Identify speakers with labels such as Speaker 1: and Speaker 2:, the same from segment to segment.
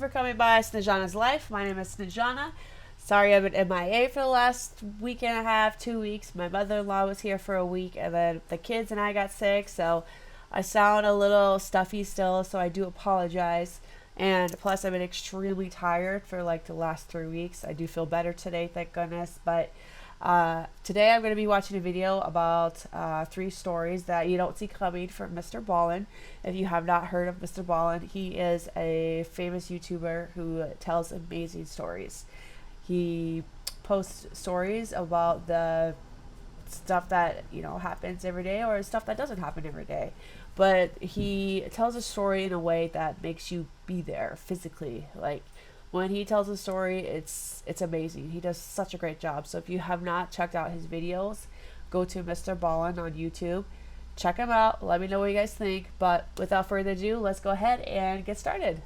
Speaker 1: for coming by Snezhana's Life. My name is Snezhana. Sorry I've been MIA for the last week and a half, 2 weeks. My mother-in-law was here for a week, and then the kids and I got sick, so I sound a little stuffy still, so I do apologize. And plus, I've been extremely tired for like the last 3 weeks. I do feel better today, thank goodness. But today I'm going to be watching a video about 3 stories that you don't see coming from Mr. Ballen. If you have not heard of Mr. Ballen, he is a famous YouTuber who tells amazing stories. He posts stories about the stuff that, you know, happens every day or stuff that doesn't happen every day. But he tells a story in a way that makes you be there physically. Like, when he tells a story, it's amazing. He does such a great job. So if you have not checked out his videos, go to Mr. Ballen on YouTube. Check him out. Let me know what you guys think. But without further ado, let's go ahead and get started.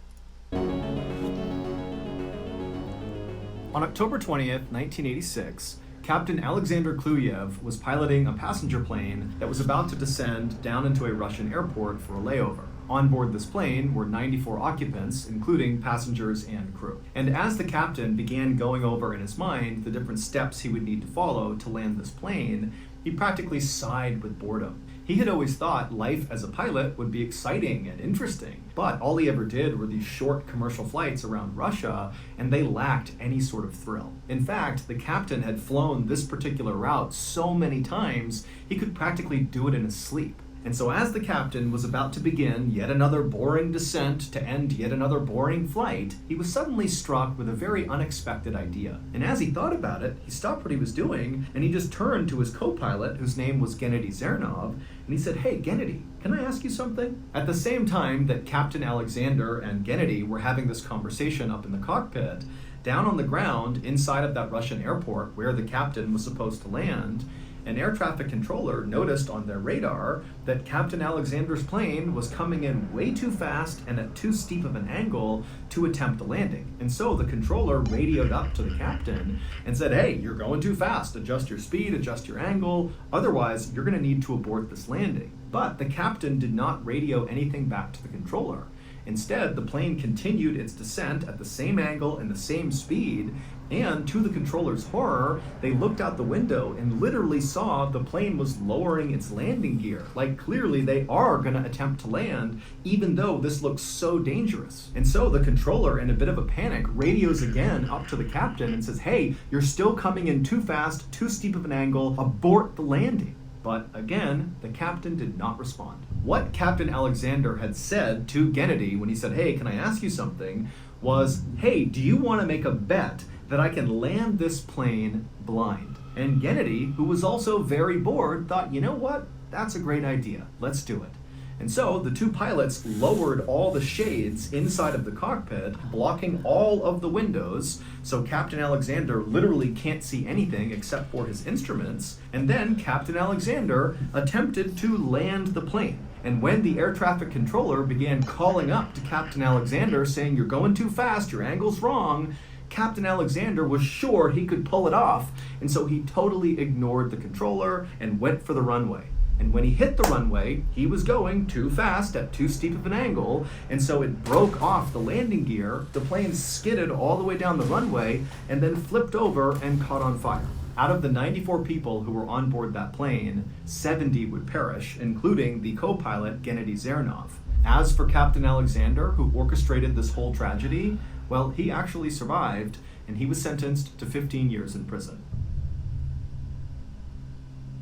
Speaker 2: On October 20th, 1986, Captain Alexander Kluyev was piloting a passenger plane that was about to descend down into a Russian airport for a layover. On board this plane were 94 occupants, including passengers and crew. And as the captain began going over in his mind the different steps he would need to follow to land this plane, he practically sighed with boredom. He had always thought life as a pilot would be exciting and interesting, but all he ever did were these short commercial flights around Russia, and they lacked any sort of thrill. In fact, the captain had flown this particular route so many times, he could practically do it in his sleep. And so as the captain was about to begin yet another boring descent to end yet another boring flight, he was suddenly struck with a very unexpected idea. And as he thought about it, he stopped what he was doing, and he just turned to his co-pilot, whose name was Gennady Zernov, and he said, "Hey, Gennady, can I ask you something?" At the same time that Captain Alexander and Gennady were having this conversation up in the cockpit, down on the ground inside of that Russian airport where the captain was supposed to land, an air traffic controller noticed on their radar that Captain Alexander's plane was coming in way too fast and at too steep of an angle to attempt a landing. And so the controller radioed up to the captain and said, "Hey, you're going too fast. Adjust your speed, adjust your angle. Otherwise, you're going to need to abort this landing." But the captain did not radio anything back to the controller. Instead, the plane continued its descent at the same angle and the same speed, and to the controller's horror, they looked out the window and literally saw the plane was lowering its landing gear. Like, clearly they are going to attempt to land, even though this looks so dangerous. And so the controller, in a bit of a panic, radios again up to the captain and says, "Hey, you're still coming in too fast, too steep of an angle, abort the landing." But again, the captain did not respond. What Captain Alexander had said to Gennady when he said, "Hey, can I ask you something?" was, "Hey, do you want to make a bet that I can land this plane blind?" And Gennady, who was also very bored, thought, "You know what? That's a great idea. Let's do it." And so the 2 pilots lowered all the shades inside of the cockpit, blocking all of the windows, so Captain Alexander literally can't see anything except for his instruments. And then Captain Alexander attempted to land the plane. And when the air traffic controller began calling up to Captain Alexander saying, "You're going too fast, your angle's wrong," Captain Alexander was sure he could pull it off, and so he totally ignored the controller and went for the runway. And when he hit the runway, he was going too fast at too steep of an angle, and so it broke off the landing gear. The plane skidded all the way down the runway and then flipped over and caught on fire. Out of the 94 people who were on board that plane, 70 would perish, including the co-pilot Gennady Zernov. As for Captain Alexander, who orchestrated this whole tragedy, well, he actually survived, and he was sentenced to 15 years in prison.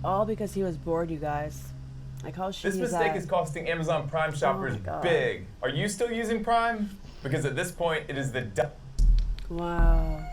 Speaker 1: All because he was bored, you guys. Like, how shitty
Speaker 3: This
Speaker 1: is
Speaker 3: mistake
Speaker 1: that?
Speaker 3: is costing Amazon Prime shoppers big. Are you still using Prime? Because at this point, it is the
Speaker 1: Wow.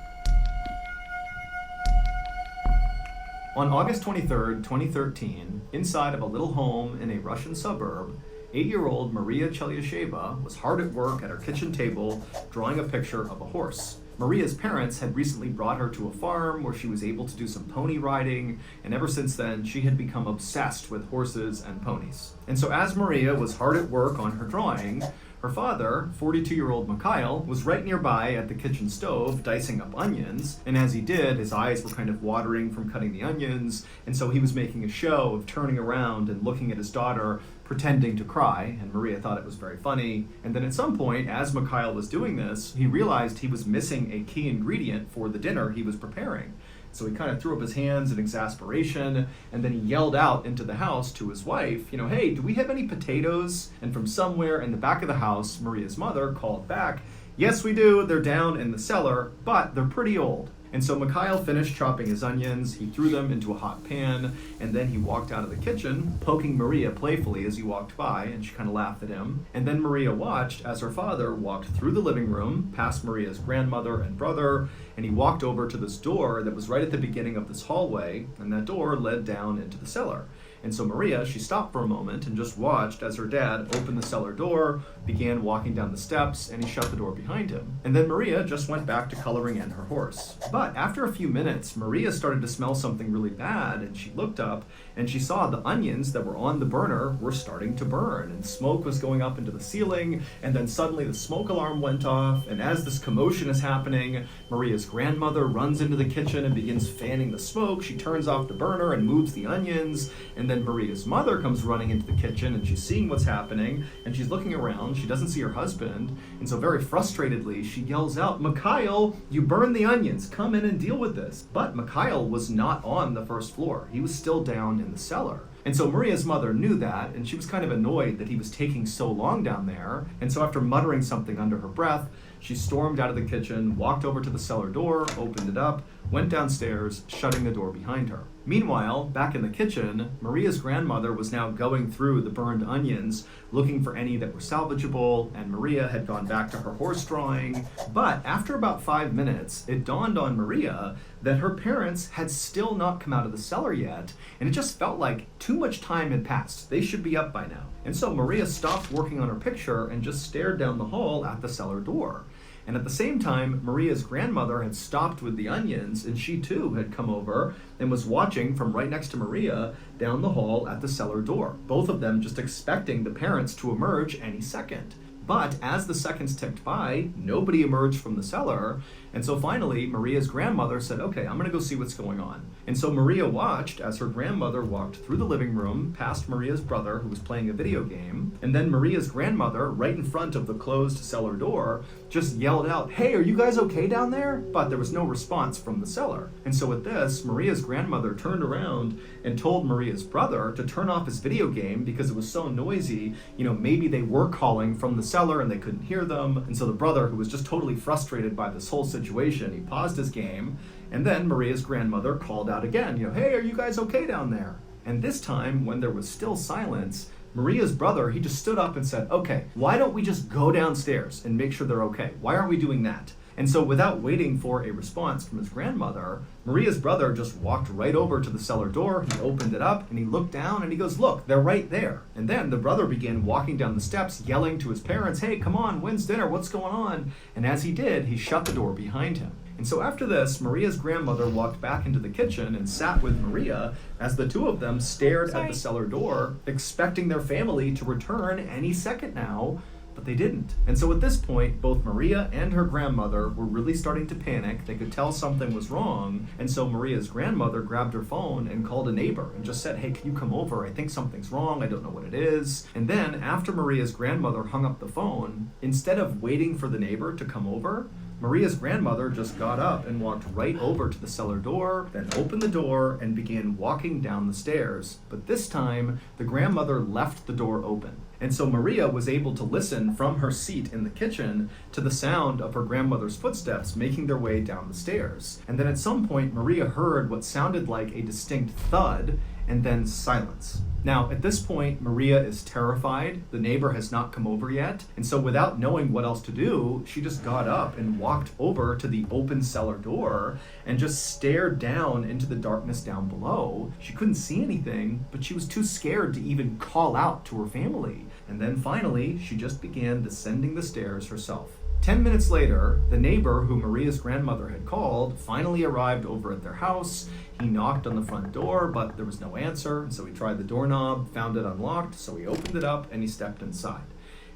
Speaker 2: On August 23rd, 2013, inside of a little home in a Russian suburb, 8-year-old Maria Chelyasheva was hard at work at her kitchen table drawing a picture of a horse. Maria's parents had recently brought her to a farm where she was able to do some pony riding, and ever since then, she had become obsessed with horses and ponies. And so as Maria was hard at work on her drawing, her father, 42-year-old Mikhail, was right nearby at the kitchen stove dicing up onions, and as he did, his eyes were kind of watering from cutting the onions, and so he was making a show of turning around and looking at his daughter, pretending to cry, and Maria thought it was very funny. And then at some point, as Mikhail was doing this, he realized he was missing a key ingredient for the dinner he was preparing. So he kind of threw up his hands in exasperation, and then he yelled out into the house to his wife, hey, do we have any potatoes? And from somewhere in the back of the house, Maria's mother called back, yes, we do, they're down in the cellar, but they're pretty old. And so Mikhail finished chopping his onions, he threw them into a hot pan, and then he walked out of the kitchen, poking Maria playfully as he walked by, and she kind of laughed at him. And then Maria watched as her father walked through the living room, past Maria's grandmother and brother, and he walked over to this door that was right at the beginning of this hallway, and that door led down into the cellar. And so Maria, she stopped for a moment and just watched as her dad opened the cellar door, began walking down the steps, and he shut the door behind him. And then Maria just went back to coloring in her horse. But after a few minutes, Maria started to smell something really bad, and she looked up and she saw the onions that were on the burner were starting to burn, and smoke was going up into the ceiling, and then suddenly the smoke alarm went off, and as this commotion is happening, Maria's grandmother runs into the kitchen and begins fanning the smoke. She turns off the burner and moves the onions, and then Maria's mother comes running into the kitchen, and she's seeing what's happening, and she's looking around. She doesn't see her husband, and so very frustratedly, she yells out, Mikhail, you burned the onions. Come in and deal with this. But Mikhail was not on the first floor. He was still down in the cellar. And so Maria's mother knew that, and she was kind of annoyed that he was taking so long down there. And so after muttering something under her breath, she stormed out of the kitchen, walked over to the cellar door, opened it up, went downstairs, shutting the door behind her. Meanwhile, back in the kitchen, Maria's grandmother was now going through the burned onions, looking for any that were salvageable, and Maria had gone back to her horse drawing. But after about 5 minutes, it dawned on Maria that her parents had still not come out of the cellar yet, and it just felt like too much time had passed. They should be up by now. And so Maria stopped working on her picture and just stared down the hall at the cellar door. And at the same time, Maria's grandmother had stopped with the onions, and she too had come over and was watching from right next to Maria down the hall at the cellar door. Both of them just expecting the parents to emerge any second. But as the seconds ticked by, nobody emerged from the cellar, and so finally, Maria's grandmother said, okay, I'm gonna go see what's going on. And so Maria watched as her grandmother walked through the living room, past Maria's brother, who was playing a video game, and then Maria's grandmother, right in front of the closed cellar door, just yelled out, hey, are you guys okay down there? But there was no response from the cellar. And so at this, Maria's grandmother turned around and told Maria's brother to turn off his video game because it was so noisy, maybe they were calling from the cellar and they couldn't hear them. And so the brother, who was just totally frustrated by this whole situation, he paused his game, and then Maria's grandmother called out again, hey, are you guys okay down there? And this time, when there was still silence, Maria's brother, he just stood up and said, okay, why don't we just go downstairs and make sure they're okay? Why aren't we doing that? And so without waiting for a response from his grandmother, Maria's brother just walked right over to the cellar door. He opened it up and he looked down and he goes, look, they're right there. And then the brother began walking down the steps, yelling to his parents, hey, come on, when's dinner? What's going on? And as he did, he shut the door behind him. And so after this, Maria's grandmother walked back into the kitchen and sat with Maria as the two of them stared at the cellar door, expecting their family to return any second now, but they didn't. And so at this point, both Maria and her grandmother were really starting to panic. They could tell something was wrong. And so Maria's grandmother grabbed her phone and called a neighbor and just said, hey, can you come over? I think something's wrong. I don't know what it is. And then after Maria's grandmother hung up the phone, instead of waiting for the neighbor to come over, Maria's grandmother just got up and walked right over to the cellar door, then opened the door and began walking down the stairs. But this time, the grandmother left the door open. And so Maria was able to listen from her seat in the kitchen to the sound of her grandmother's footsteps making their way down the stairs. And then at some point, Maria heard what sounded like a distinct thud and then silence. Now, at this point, Maria is terrified. The neighbor has not come over yet. And so without knowing what else to do, she just got up and walked over to the open cellar door and just stared down into the darkness down below. She couldn't see anything, but she was too scared to even call out to her family. And then finally, she just began descending the stairs herself. 10 minutes later, the neighbor who Maria's grandmother had called finally arrived over at their house. He knocked on the front door, but there was no answer, and so he tried the doorknob, found it unlocked, so he opened it up and he stepped inside.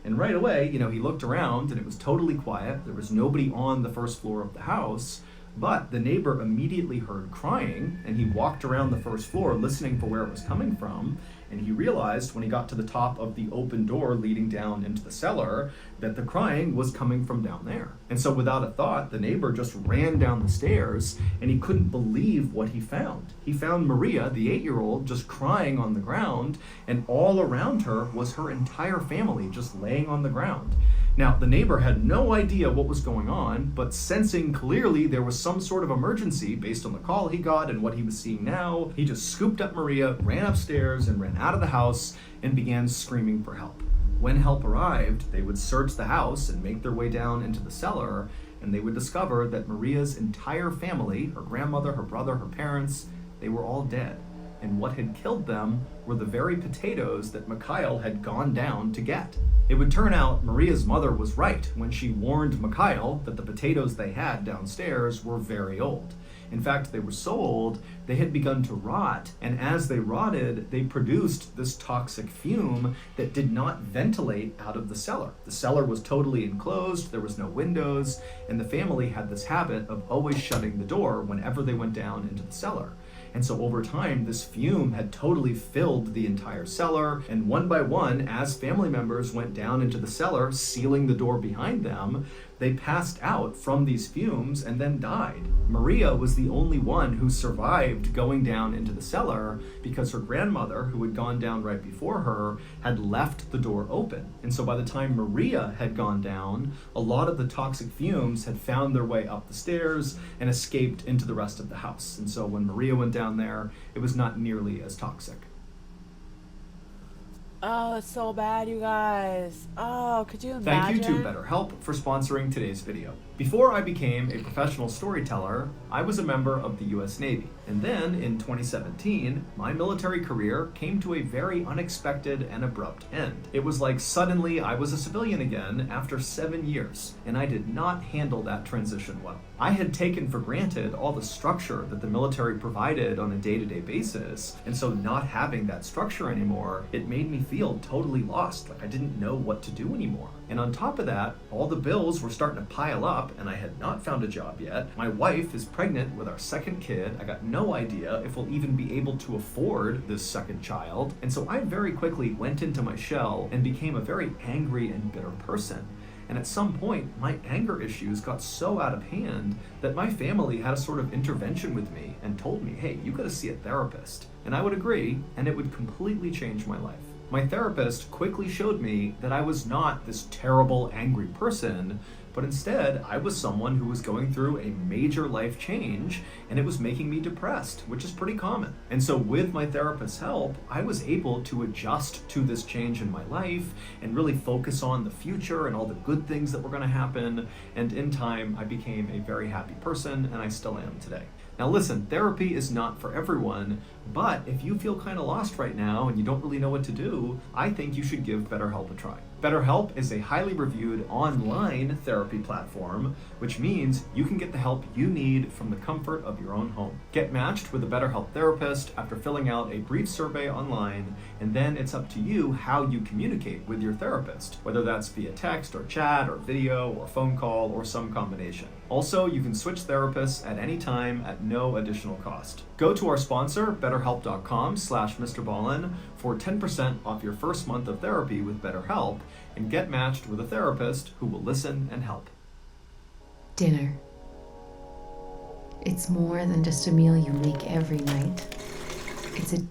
Speaker 2: And right away, he looked around and it was totally quiet. There was nobody on the first floor of the house, but the neighbor immediately heard crying, and he walked around the first floor listening for where it was coming from. And he realized when he got to the top of the open door leading down into the cellar that the crying was coming from down there. And so without a thought, the neighbor just ran down the stairs, and he couldn't believe what he found. He found Maria, the 8-year-old, just crying on the ground, and all around her was her entire family just laying on the ground. Now, the neighbor had no idea what was going on, but sensing clearly there was some sort of emergency based on the call he got and what he was seeing now, he just scooped up Maria, ran upstairs, and ran out of the house and began screaming for help. When help arrived, they would search the house and make their way down into the cellar, and they would discover that Maria's entire family, her grandmother, her brother, her parents, they were all dead. And what had killed them were the very potatoes that Mikhail had gone down to get. It would turn out Maria's mother was right when she warned Mikhail that the potatoes they had downstairs were very old. In fact, they were so old, they had begun to rot, and as they rotted, they produced this toxic fume that did not ventilate out of the cellar. The cellar was totally enclosed, there was no windows, and the family had this habit of always shutting the door whenever they went down into the cellar. And so over time, this fume had totally filled the entire cellar, and one by one, as family members went down into the cellar, sealing the door behind them, they passed out from these fumes and then died. Maria was the only one who survived going down into the cellar because her grandmother, who had gone down right before her, had left the door open. And so by the time Maria had gone down, a lot of the toxic fumes had found their way up the stairs and escaped into the rest of the house. And so when Maria went down there, it was not nearly as toxic.
Speaker 1: Oh, it's so bad, you guys. Oh, could you
Speaker 2: Thank
Speaker 1: imagine?
Speaker 2: you to BetterHelp for sponsoring today's video. Before I became a professional storyteller, I was a member of the US Navy. And then, in 2017, my military career came to a very unexpected and abrupt end. It was like suddenly I was a civilian again after 7 years, and I did not handle that transition well. I had taken for granted all the structure that the military provided on a day-to-day basis, and so not having that structure anymore, it made me feel totally lost, like I didn't know what to do anymore. And on top of that, all the bills were starting to pile up, and I had not found a job yet. My wife is pregnant with our second kid. I got no idea if we'll even be able to afford this second child. And so I very quickly went into my shell and became a very angry and bitter person. And at some point, my anger issues got so out of hand that my family had a sort of intervention with me and told me, hey, you gotta see a therapist. And I would agree, and it would completely change my life. My therapist quickly showed me that I was not this terrible, angry person, but instead I was someone who was going through a major life change, and it was making me depressed, which is pretty common. And so with my therapist's help, I was able to adjust to this change in my life and really focus on the future and all the good things that were going to happen. And in time, I became a very happy person, and I still am today. Now listen, therapy is not for everyone, but if you feel kind of lost right now and you don't really know what to do, I think you should give BetterHelp a try. BetterHelp is a highly reviewed online therapy platform, which means you can get the help you need from the comfort of your own home. Get matched with a BetterHelp therapist after filling out a brief survey online, and then it's up to you how you communicate with your therapist, whether that's via text or chat or video or phone call or some combination. Also, you can switch therapists at any time at no additional cost. Go to our sponsor, betterhelp.com/Mr. Ballen, for 10% off your first month of therapy with BetterHelp, and get matched with a therapist who will listen and help.
Speaker 4: Dinner. It's more than just a meal you make every night. It's a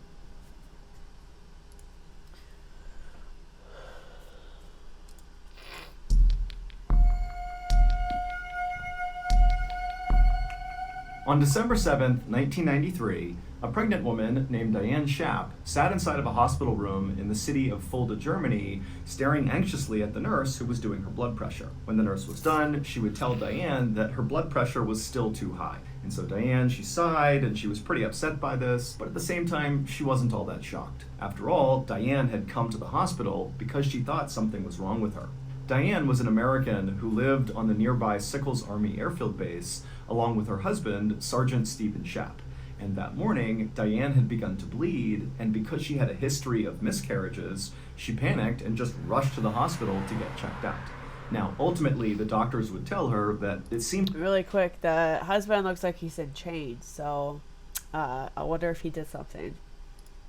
Speaker 2: On December 7th, 1993, a pregnant woman named Diane Schaap sat inside of a hospital room in the city of Fulda, Germany, staring anxiously at the nurse who was doing her blood pressure. When the nurse was done, she would tell Diane that her blood pressure was still too high. And so Diane, she sighed, and she was pretty upset by this, but at the same time, she wasn't all that shocked. After all, Diane had come to the hospital because she thought something was wrong with her. Diane was an American who lived on the nearby Sickles Army Airfield Base, along with her husband, Sergeant Stephen Schaap. And that morning, Diane had begun to bleed, and because she had a history of miscarriages, she panicked and just rushed to the hospital to get checked out. Now, ultimately, the doctors would tell her that it seemed...
Speaker 1: Really quick, the husband looks like he's in chains, so I wonder if he did something.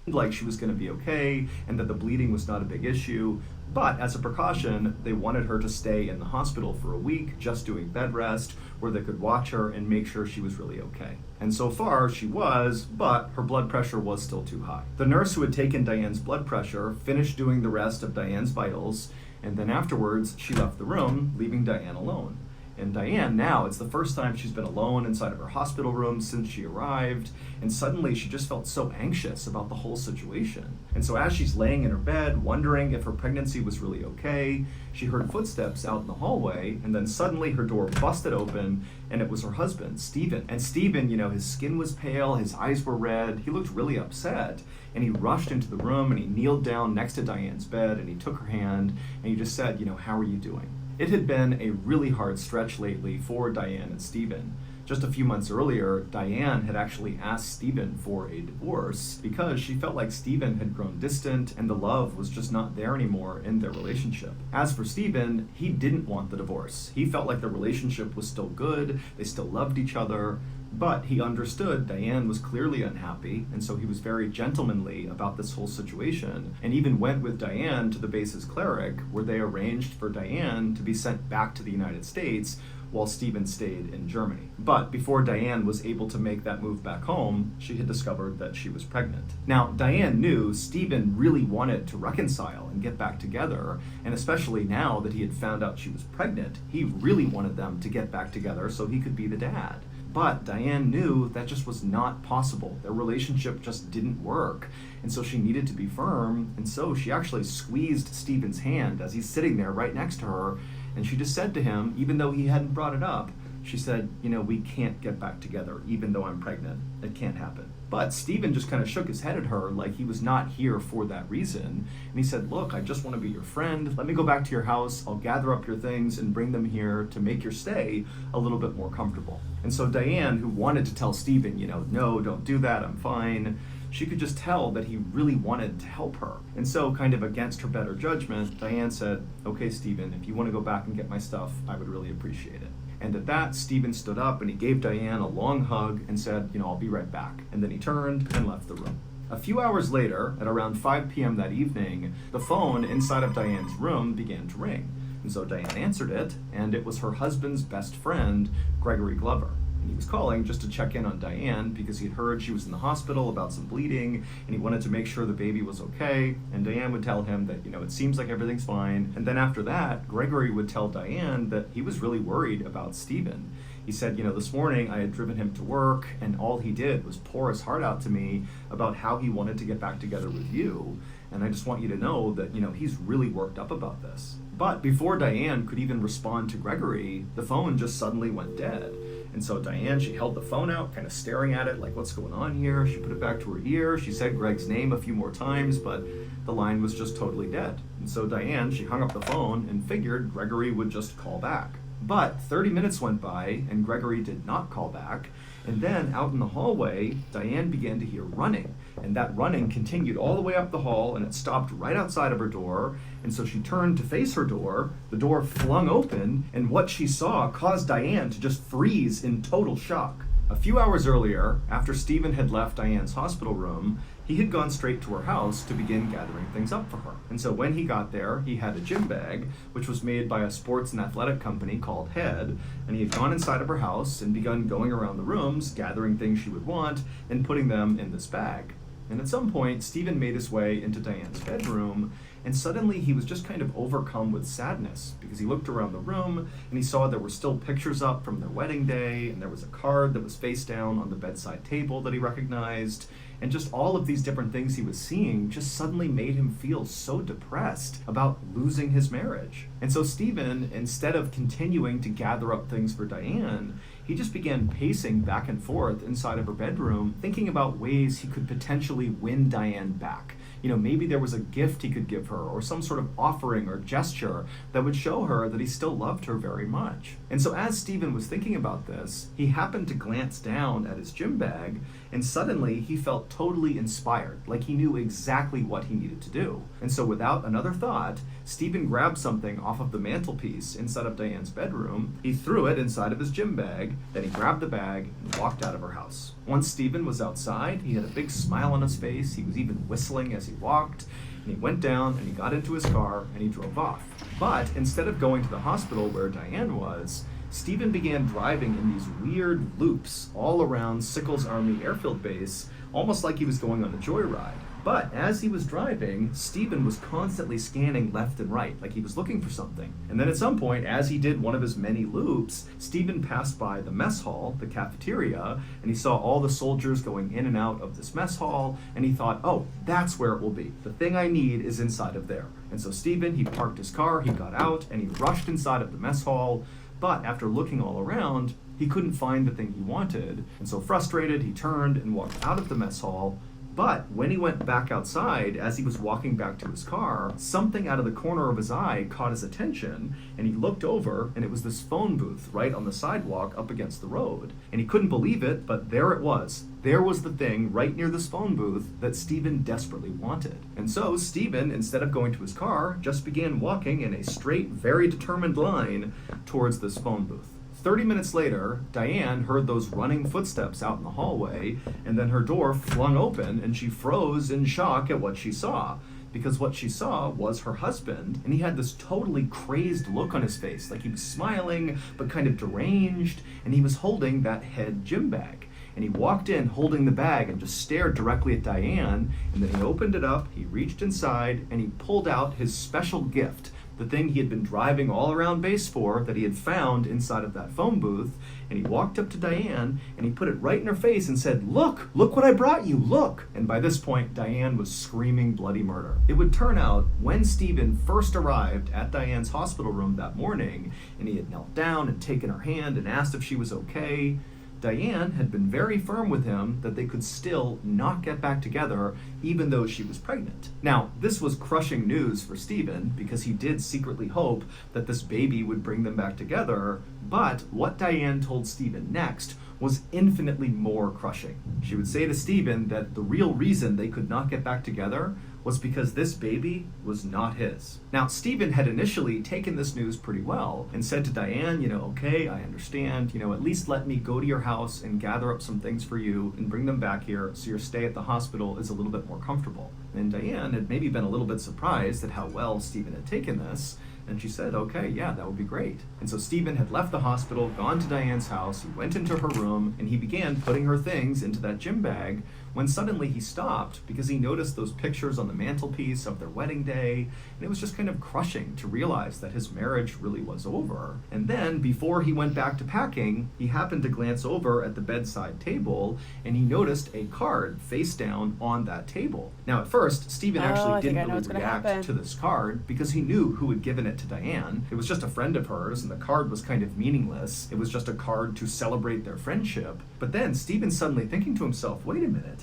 Speaker 2: like she was going to be okay and that the bleeding was not a big issue. But as a precaution, they wanted her to stay in the hospital for a week, just doing bed rest, where they could watch her and make sure she was really okay. And so far, she was, but her blood pressure was still too high. The nurse who had taken Diane's blood pressure finished doing the rest of Diane's vitals, and then afterwards, she left the room, leaving Diane alone. And Diane, now, it's the first time she's been alone inside of her hospital room since she arrived, and suddenly she just felt so anxious about the whole situation. And so as she's laying in her bed, wondering if her pregnancy was really okay, she heard footsteps out in the hallway, and then suddenly her door busted open, and it was her husband, Stephen. And Stephen, his skin was pale, his eyes were red, he looked really upset, and he rushed into the room, and he kneeled down next to Diane's bed, and he took her hand, and he just said, how are you doing? It had been a really hard stretch lately for Diane and Stephen. Just a few months earlier, Diane had actually asked Stephen for a divorce because she felt like Stephen had grown distant and the love was just not there anymore in their relationship. As for Stephen, he didn't want the divorce. He felt like the relationship was still good, they still loved each other, but he understood Diane was clearly unhappy, and so he was very gentlemanly about this whole situation, and even went with Diane to the base's cleric, where they arranged for Diane to be sent back to the United States while Stephen stayed in Germany. But before Diane was able to make that move back home, she had discovered that she was pregnant. Now, Diane knew Stephen really wanted to reconcile and get back together, and especially now that he had found out she was pregnant, he really wanted them to get back together so he could be the dad. But Diane knew that just was not possible. Their relationship just didn't work. And so she needed to be firm. And so she actually squeezed Stephen's hand as he's sitting there right next to her. And she just said to him, even though he hadn't brought it up, she said, we can't get back together, even though I'm pregnant. It can't happen. But Stephen just kind of shook his head at her like he was not here for that reason. And he said, look, I just want to be your friend. Let me go back to your house. I'll gather up your things and bring them here to make your stay a little bit more comfortable. And so Diane, who wanted to tell Stephen, no, don't do that, I'm fine, she could just tell that he really wanted to help her. And so, kind of against her better judgment, Diane said, okay, Stephen, if you want to go back and get my stuff, I would really appreciate it. And at that, Stephen stood up and he gave Diane a long hug and said, I'll be right back. And then he turned and left the room. A few hours later, at around 5 p.m. that evening, the phone inside of Diane's room began to ring. And so Diane answered it, and it was her husband's best friend, Gregory Glover. And he was calling just to check in on Diane because he'd heard she was in the hospital about some bleeding, and he wanted to make sure the baby was okay. And Diane would tell him that, it seems like everything's fine. And then after that, Gregory would tell Diane that he was really worried about Stephen. He said, this morning I had driven him to work, and all he did was pour his heart out to me about how he wanted to get back together with you. And I just want you to know that, he's really worked up about this. But before Diane could even respond to Gregory, the phone just suddenly went dead. And so Diane, she held the phone out, kind of staring at it like, what's going on here? She put it back to her ear. She said Greg's name a few more times, but the line was just totally dead. And so Diane, she hung up the phone and figured Gregory would just call back. But 30 minutes went by and Gregory did not call back. And then out in the hallway, Diane began to hear running. And that running continued all the way up the hall, and it stopped right outside of her door. And so she turned to face her door. The door flung open, and what she saw caused Diane to just freeze in total shock. A few hours earlier, after Stephen had left Diane's hospital room, he had gone straight to her house to begin gathering things up for her. And so when he got there, he had a gym bag, which was made by a sports and athletic company called Head, and he had gone inside of her house and begun going around the rooms, gathering things she would want, and putting them in this bag. And at some point, Stephen made his way into Diane's bedroom, and suddenly he was just kind of overcome with sadness because he looked around the room and he saw there were still pictures up from their wedding day, and there was a card that was face down on the bedside table that he recognized. And just all of these different things he was seeing just suddenly made him feel so depressed about losing his marriage. And so Stephen, instead of continuing to gather up things for Diane, he just began pacing back and forth inside of her bedroom, thinking about ways he could potentially win Diane back. Maybe there was a gift he could give her or some sort of offering or gesture that would show her that he still loved her very much. And so as Stephen was thinking about this, he happened to glance down at his gym bag, And suddenly he felt totally inspired, like he knew exactly what he needed to do. And so without another thought, Stephen grabbed something off of the mantelpiece inside of Diane's bedroom. He threw it inside of his gym bag, then he grabbed the bag and walked out of her house. Once Stephen was outside, he had a big smile on his face. He was even whistling as he walked. And he went down and he got into his car and he drove off. But instead of going to the hospital where Diane was, Stephen began driving in these weird loops all around Sickles Army Airfield Base, almost like he was going on a joyride. But as he was driving, Stephen was constantly scanning left and right, like he was looking for something. And then at some point, as he did one of his many loops, Stephen passed by the mess hall, the cafeteria, and he saw all the soldiers going in and out of this mess hall, and he thought, oh, that's where it will be. The thing I need is inside of there. And so Stephen, he parked his car, he got out, and he rushed inside of the mess hall. But after looking all around, he couldn't find the thing he wanted. And so frustrated, he turned and walked out of the mess hall. But when he went back outside, as he was walking back to his car, something out of the corner of his eye caught his attention, and he looked over, and it was this phone booth right on the sidewalk up against the road. And he couldn't believe it, but there it was. There was the thing right near this phone booth that Stephen desperately wanted. And so Stephen, instead of going to his car, just began walking in a straight, very determined line towards this phone booth. 30 minutes later, Diane heard those running footsteps out in the hallway, and then her door flung open, and she froze in shock at what she saw. Because what she saw was her husband, and he had this totally crazed look on his face, like he was smiling, but kind of deranged, and he was holding that head gym bag. And he walked in holding the bag and just stared directly at Diane, and then he opened it up, he reached inside, and he pulled out his special gift, the thing he had been driving all around base for, that he had found inside of that phone booth. And he walked up to Diane and he put it right in her face and said, look what I brought you, look. And by this point, Diane was screaming bloody murder. It would turn out when Stephen first arrived at Diane's hospital room that morning, and he had knelt down and taken her hand and asked if she was okay, Diane had been very firm with him that they could still not get back together even though she was pregnant. Now, this was crushing news for Stephen because he did secretly hope that this baby would bring them back together, but what Diane told Stephen next was infinitely more crushing. She would say to Stephen that the real reason they could not get back together was because this baby was not his. Now, Stephen had initially taken this news pretty well and said to Diane, okay, I understand, at least let me go to your house and gather up some things for you and bring them back here so your stay at the hospital is a little bit more comfortable. And Diane had maybe been a little bit surprised at how well Stephen had taken this, and she said, okay, yeah, that would be great. And so Stephen had left the hospital, gone to Diane's house, he went into her room, and he began putting her things into that gym bag, when suddenly he stopped because he noticed those pictures on the mantelpiece of their wedding day, and it was just kind of crushing to realize that his marriage really was over. And then, before he went back to packing, he happened to glance over at the bedside table, and he noticed a card face down on that table. Now, at first, Stephen actually didn't really react to this card because he knew who had given it to Diane. It was just a friend of hers, and the card was kind of meaningless. It was just a card to celebrate their friendship. But then, Stephen's suddenly thinking to himself, wait a minute,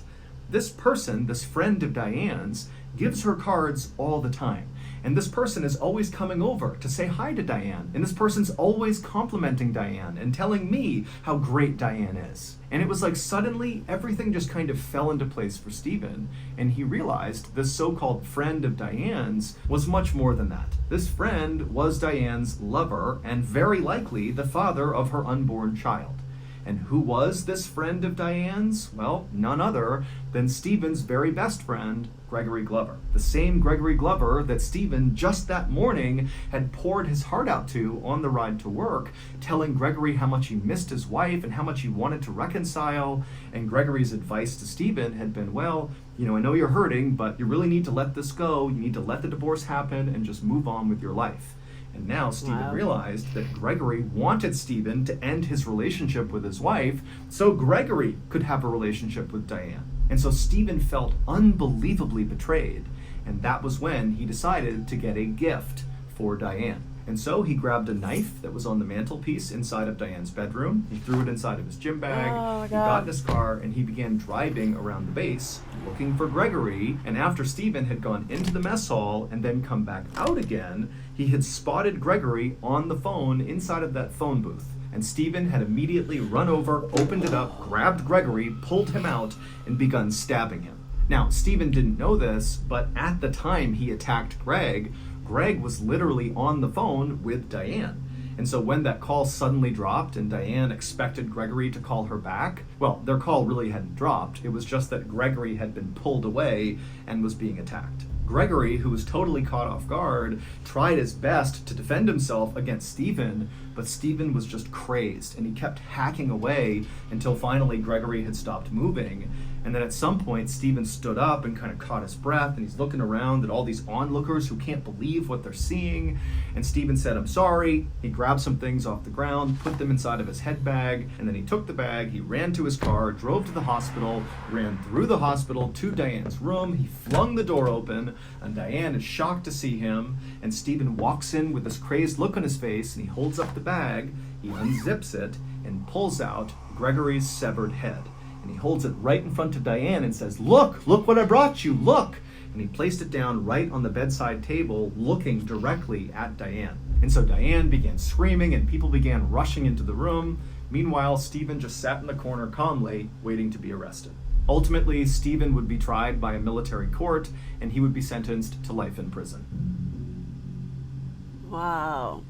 Speaker 2: this person, this friend of Diane's, gives her cards all the time. And this person is always coming over to say hi to Diane. And this person's always complimenting Diane and telling me how great Diane is. And it was like suddenly everything just kind of fell into place for Stephen. And he realized this so-called friend of Diane's was much more than that. This friend was Diane's lover and very likely the father of her unborn child. And who was this friend of Diane's? Well, none other than Stephen's very best friend, Gregory Glover. The same Gregory Glover that Stephen just that morning had poured his heart out to on the ride to work, telling Gregory how much he missed his wife and how much he wanted to reconcile. And Gregory's advice to Stephen had been, well, I know you're hurting, but you really need to let this go. You need to let the divorce happen and just move on with your life. And now Stephen realized that Gregory wanted Stephen to end his relationship with his wife so Gregory could have a relationship with Diane. And so Stephen felt unbelievably betrayed. And that was when he decided to get a gift for Diane. And so he grabbed a knife that was on the mantelpiece inside of Diane's bedroom. He threw it inside of his gym bag. He got in his car and he began driving around the base looking for Gregory. And after Stephen had gone into the mess hall and then come back out again, he had spotted Gregory on the phone inside of that phone booth. and Stephen had immediately run over, opened it up, grabbed Gregory, pulled him out, and begun stabbing him. Now, Stephen didn't know this, but at the time he attacked Greg was literally on the phone with Diane. And so when that call suddenly dropped and Diane expected Gregory to call her back, well, their call really hadn't dropped. It was just that Gregory had been pulled away and was being attacked. Gregory, who was totally caught off guard, tried his best to defend himself against Stephen, but Stephen was just crazed, and he kept hacking away until finally Gregory had stopped moving. And then at some point, Stephen stood up and kind of caught his breath, and he's looking around at all these onlookers who can't believe what they're seeing. And Stephen said, "I'm sorry." He grabbed some things off the ground, put them inside of his head bag, and then he took the bag, he ran to his car, drove to the hospital, ran through the hospital to Diane's room. He flung the door open, and Diane is shocked to see him. And Stephen walks in with this crazed look on his face, and he holds up the bag, he unzips it, and pulls out Gregory's severed head. And he holds it right in front of Diane and says, look what I brought you, look!" And he placed it down right on the bedside table, looking directly at Diane. And so Diane began screaming, and people began rushing into the room. Meanwhile, Stephen just sat in the corner calmly, waiting to be arrested. Ultimately, Stephen would be tried by a military court, and he would be sentenced to life in prison.
Speaker 1: Wow.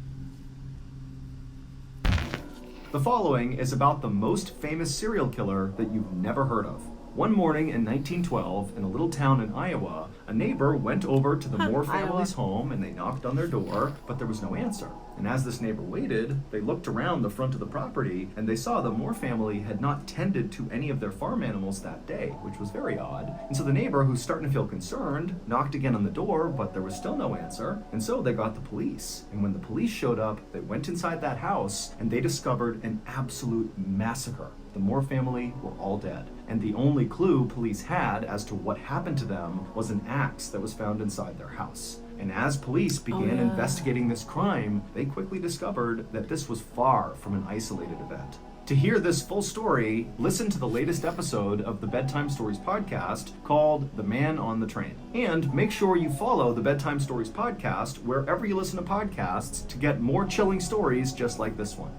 Speaker 2: The following is about the most famous serial killer that you've never heard of. One morning in 1912, in a little town in Iowa, a neighbor went over to the Moore family's home and they knocked on their door, but there was no answer. And as this neighbor waited, they looked around the front of the property and they saw the Moore family had not tended to any of their farm animals that day, which was very odd. And so the neighbor, who's starting to feel concerned, knocked again on the door, but there was still no answer. And so they got the police. And when the police showed up, they went inside that house and they discovered an absolute massacre. The Moore family were all dead. And the only clue police had as to what happened to them was an axe that was found inside their house. And as police began investigating this crime, they quickly discovered that this was far from an isolated event. To hear this full story, listen to the latest episode of the Bedtime Stories podcast called The Man on the Train. And make sure you follow the Bedtime Stories podcast wherever you listen to podcasts to get more chilling stories just like this one.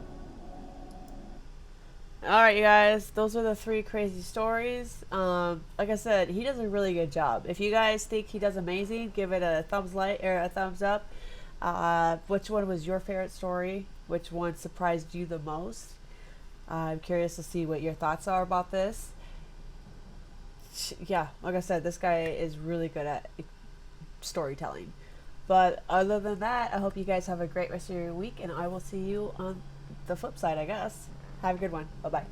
Speaker 1: Alright, you guys, those are the 3 crazy stories. Like I said, he does a really good job. If you guys think he does amazing, give it a thumbs up. Which one was your favorite story? Which one surprised you the most? I'm curious to see what your thoughts are about this. Yeah, like I said, this guy is really good at storytelling. But other than that, I hope you guys have a great rest of your week, and I will see you on the flip side, I guess. Have a good one. Bye-bye.